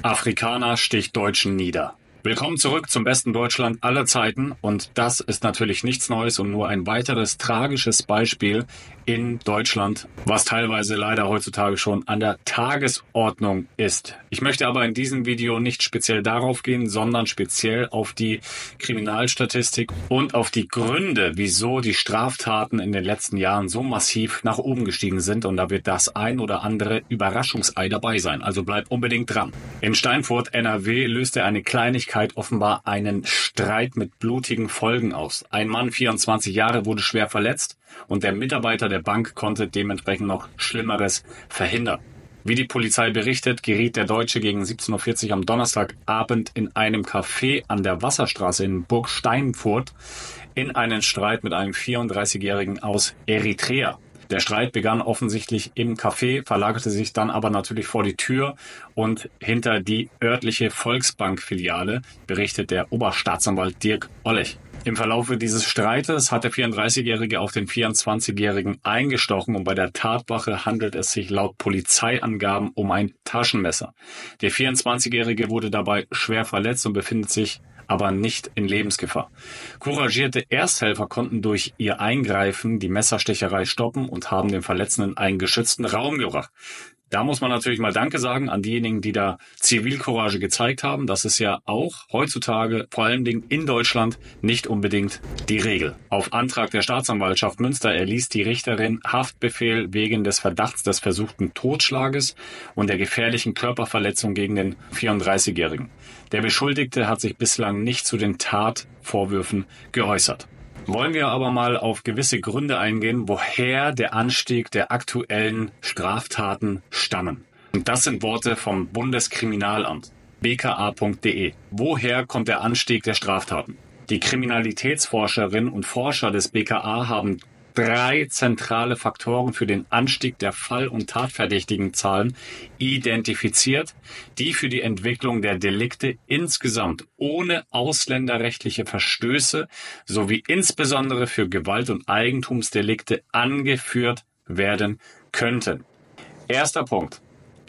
Afrikaner sticht Deutschen nieder. Willkommen zurück zum besten Deutschland aller Zeiten, und das ist natürlich nichts Neues und nur ein weiteres tragisches Beispiel in Deutschland, was teilweise leider heutzutage schon an der Tagesordnung ist. Ich möchte aber in diesem Video nicht speziell darauf gehen, sondern speziell auf die Kriminalstatistik und auf die Gründe, wieso die Straftaten in den letzten Jahren so massiv nach oben gestiegen sind, und da wird das ein oder andere Überraschungsei dabei sein. Also bleib unbedingt dran. In Steinfurt, NRW, löste eine Kleinigkeit offenbar einen Streit mit blutigen Folgen aus. Ein Mann, 24 Jahre, wurde schwer verletzt und der Mitarbeiter der Bank konnte dementsprechend noch Schlimmeres verhindern. Wie die Polizei berichtet, geriet der Deutsche gegen 17:40 Uhr am Donnerstagabend in einem Café an der Wasserstraße in Burg Steinfurt in einen Streit mit einem 34-Jährigen aus Eritrea. Der Streit begann offensichtlich im Café, verlagerte sich dann aber natürlich vor die Tür und hinter die örtliche Volksbank-Filiale, berichtet der Oberstaatsanwalt Dirk Ollech. Im Verlaufe dieses Streites hat der 34-Jährige auf den 24-Jährigen eingestochen und bei der Tatwaffe handelt es sich laut Polizeiangaben um ein Taschenmesser. Der 24-Jährige wurde dabei schwer verletzt und befindet sich aber nicht in Lebensgefahr. Couragierte Ersthelfer konnten durch ihr Eingreifen die Messerstecherei stoppen und haben den Verletzten in einen geschützten Raum gebracht. Da muss man natürlich mal Danke sagen an diejenigen, die da Zivilcourage gezeigt haben. Das ist ja auch heutzutage, vor allen Dingen in Deutschland, nicht unbedingt die Regel. Auf Antrag der Staatsanwaltschaft Münster erließ die Richterin Haftbefehl wegen des Verdachts des versuchten Totschlages und der gefährlichen Körperverletzung gegen den 34-Jährigen. Der Beschuldigte hat sich bislang nicht zu den Tatvorwürfen geäußert. Wollen wir aber mal auf gewisse Gründe eingehen, woher der Anstieg der aktuellen Straftaten stammen. Und das sind Worte vom Bundeskriminalamt, bka.de. Woher kommt der Anstieg der Straftaten? Die Kriminalitätsforscherinnen und Forscher des BKA haben 3 zentrale Faktoren für den Anstieg der Fall- und Tatverdächtigenzahlen identifiziert, die für die Entwicklung der Delikte insgesamt ohne ausländerrechtliche Verstöße sowie insbesondere für Gewalt- und Eigentumsdelikte angeführt werden könnten. Erster Punkt.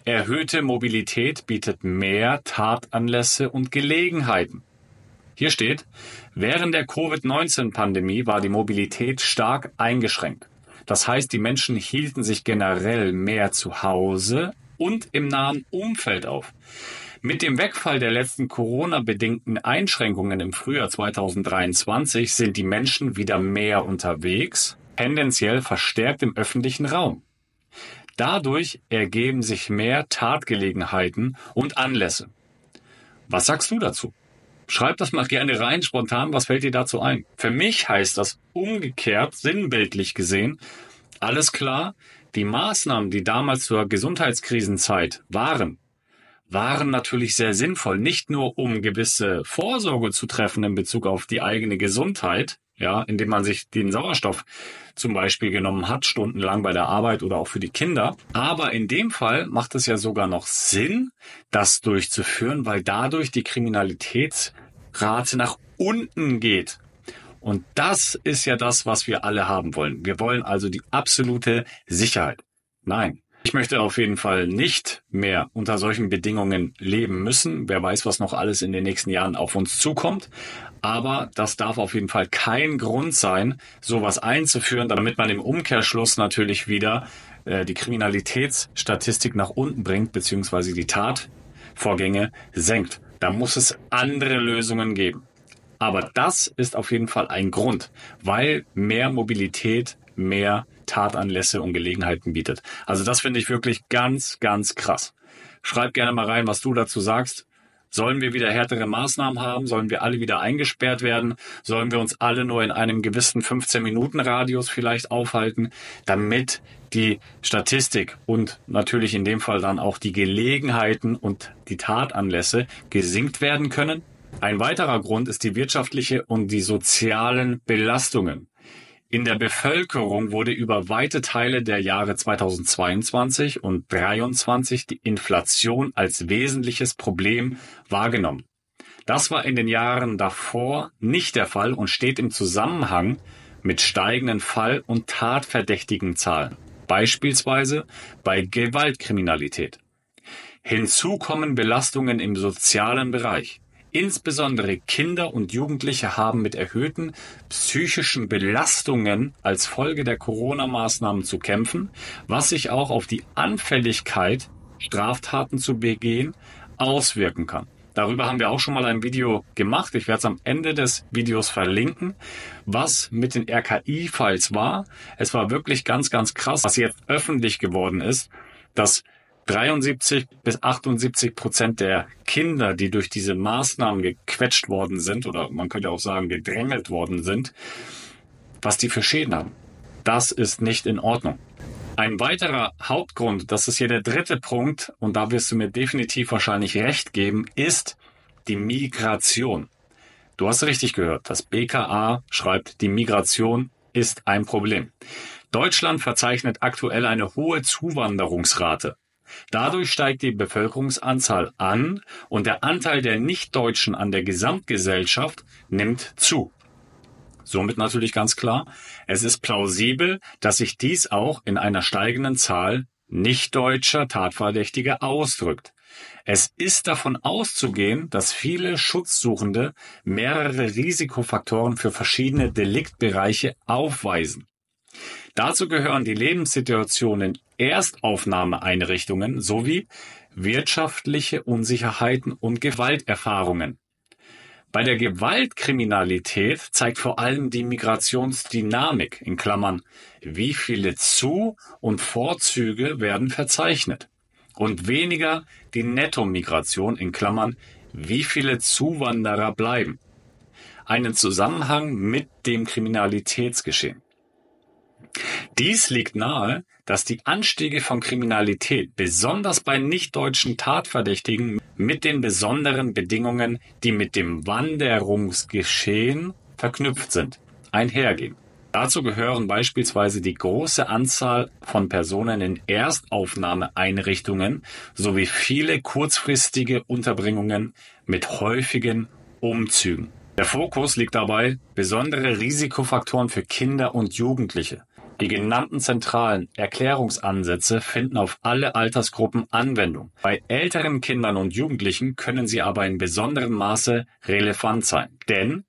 Erhöhte Mobilität bietet mehr Tatanlässe und Gelegenheiten. Hier steht, während der Covid-19-Pandemie war die Mobilität stark eingeschränkt. Das heißt, die Menschen hielten sich generell mehr zu Hause und im nahen Umfeld auf. Mit dem Wegfall der letzten Corona-bedingten Einschränkungen im Frühjahr 2023 sind die Menschen wieder mehr unterwegs, tendenziell verstärkt im öffentlichen Raum. Dadurch ergeben sich mehr Tatgelegenheiten und Anlässe. Was sagst du dazu? Schreib das mal gerne rein, spontan, was fällt dir dazu ein? Für mich heißt das umgekehrt, sinnbildlich gesehen, alles klar, die Maßnahmen, die damals zur Gesundheitskrisenzeit waren natürlich sehr sinnvoll, nicht nur um gewisse Vorsorge zu treffen in Bezug auf die eigene Gesundheit, ja, indem man sich den Sauerstoff zum Beispiel genommen hat, stundenlang bei der Arbeit oder auch für die Kinder. Aber in dem Fall macht es ja sogar noch Sinn, das durchzuführen, weil dadurch die Kriminalitätsrate nach unten geht. Und das ist ja das, was wir alle haben wollen. Wir wollen also die absolute Sicherheit. Nein. Ich möchte auf jeden Fall nicht mehr unter solchen Bedingungen leben müssen. Wer weiß, was noch alles in den nächsten Jahren auf uns zukommt. Aber das darf auf jeden Fall kein Grund sein, sowas einzuführen, damit man im Umkehrschluss natürlich wieder die Kriminalitätsstatistik nach unten bringt, beziehungsweise die Tatvorgänge senkt. Da muss es andere Lösungen geben. Aber das ist auf jeden Fall ein Grund, weil mehr Mobilität mehr Tatanlässe und Gelegenheiten bietet. Also das finde ich wirklich ganz, ganz krass. Schreib gerne mal rein, was du dazu sagst. Sollen wir wieder härtere Maßnahmen haben? Sollen wir alle wieder eingesperrt werden? Sollen wir uns alle nur in einem gewissen 15-Minuten-Radius vielleicht aufhalten, damit die Statistik und natürlich in dem Fall dann auch die Gelegenheiten und die Tatanlässe gesenkt werden können? Ein weiterer Grund ist die wirtschaftliche und die sozialen Belastungen. In der Bevölkerung wurde über weite Teile der Jahre 2022 und 2023 die Inflation als wesentliches Problem wahrgenommen. Das war in den Jahren davor nicht der Fall und steht im Zusammenhang mit steigenden Fall- und Tatverdächtigenzahlen, beispielsweise bei Gewaltkriminalität. Hinzu kommen Belastungen im sozialen Bereich. Insbesondere Kinder und Jugendliche haben mit erhöhten psychischen Belastungen als Folge der Corona-Maßnahmen zu kämpfen, was sich auch auf die Anfälligkeit, Straftaten zu begehen, auswirken kann. Darüber haben wir auch schon mal ein Video gemacht. Ich werde es am Ende des Videos verlinken, was mit den RKI-Files war. Es war wirklich ganz, ganz krass, was jetzt öffentlich geworden ist, dass 73-78% der Kinder, die durch diese Maßnahmen gequetscht worden sind, oder man könnte auch sagen gedrängelt worden sind, was die für Schäden haben. Das ist nicht in Ordnung. Ein weiterer Hauptgrund, das ist hier der dritte Punkt, und da wirst du mir definitiv wahrscheinlich recht geben, ist die Migration. Du hast richtig gehört, das BKA schreibt, die Migration ist ein Problem. Deutschland verzeichnet aktuell eine hohe Zuwanderungsrate. Dadurch steigt die Bevölkerungsanzahl an und der Anteil der Nichtdeutschen an der Gesamtgesellschaft nimmt zu. Somit natürlich ganz klar, es ist plausibel, dass sich dies auch in einer steigenden Zahl nichtdeutscher Tatverdächtiger ausdrückt. Es ist davon auszugehen, dass viele Schutzsuchende mehrere Risikofaktoren für verschiedene Deliktbereiche aufweisen. Dazu gehören die Lebenssituation in Erstaufnahmeeinrichtungen sowie wirtschaftliche Unsicherheiten und Gewalterfahrungen. Bei der Gewaltkriminalität zeigt vor allem die Migrationsdynamik in Klammern, wie viele Zu- und Vorzüge werden verzeichnet, und weniger die Nettomigration in Klammern, wie viele Zuwanderer bleiben. Einen Zusammenhang mit dem Kriminalitätsgeschehen. Dies liegt nahe, dass die Anstiege von Kriminalität besonders bei nichtdeutschen Tatverdächtigen mit den besonderen Bedingungen, die mit dem Wanderungsgeschehen verknüpft sind, einhergehen. Dazu gehören beispielsweise die große Anzahl von Personen in Erstaufnahmeeinrichtungen sowie viele kurzfristige Unterbringungen mit häufigen Umzügen. Der Fokus liegt dabei besondere Risikofaktoren für Kinder und Jugendliche. Die genannten zentralen Erklärungsansätze finden auf alle Altersgruppen Anwendung. Bei älteren Kindern und Jugendlichen können sie aber in besonderem Maße relevant sein. Denn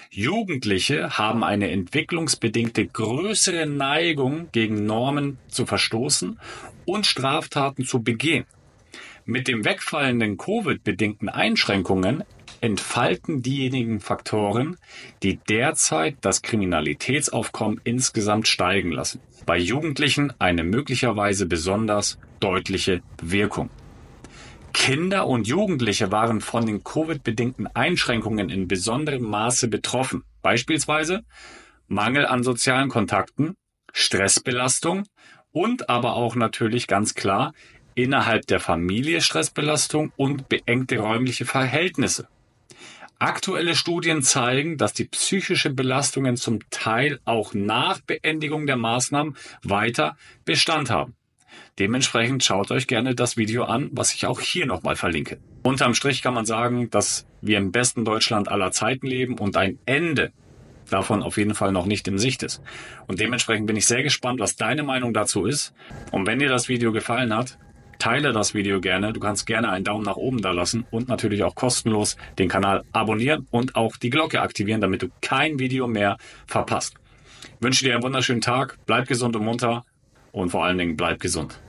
Jugendliche haben eine entwicklungsbedingte größere Neigung, gegen Normen zu verstoßen und Straftaten zu begehen. Mit dem wegfallenden Covid-bedingten Einschränkungen entfalten diejenigen Faktoren, die derzeit das Kriminalitätsaufkommen insgesamt steigen lassen. Bei Jugendlichen eine möglicherweise besonders deutliche Wirkung. Kinder und Jugendliche waren von den Covid-bedingten Einschränkungen in besonderem Maße betroffen. Beispielsweise Mangel an sozialen Kontakten, Stressbelastung und aber auch natürlich ganz klar innerhalb der Familie Stressbelastung und beengte räumliche Verhältnisse. Aktuelle Studien zeigen, dass die psychische Belastungen zum Teil auch nach Beendigung der Maßnahmen weiter Bestand haben. Dementsprechend schaut euch gerne das Video an, was ich auch hier nochmal verlinke. Unterm Strich kann man sagen, dass wir im besten Deutschland aller Zeiten leben und ein Ende davon auf jeden Fall noch nicht in Sicht ist. Und dementsprechend bin ich sehr gespannt, was deine Meinung dazu ist. Und wenn dir das Video gefallen hat, teile das Video gerne. Du kannst gerne einen Daumen nach oben da lassen und natürlich auch kostenlos den Kanal abonnieren und auch die Glocke aktivieren, damit du kein Video mehr verpasst. Ich wünsche dir einen wunderschönen Tag, bleib gesund und munter und vor allen Dingen bleib gesund.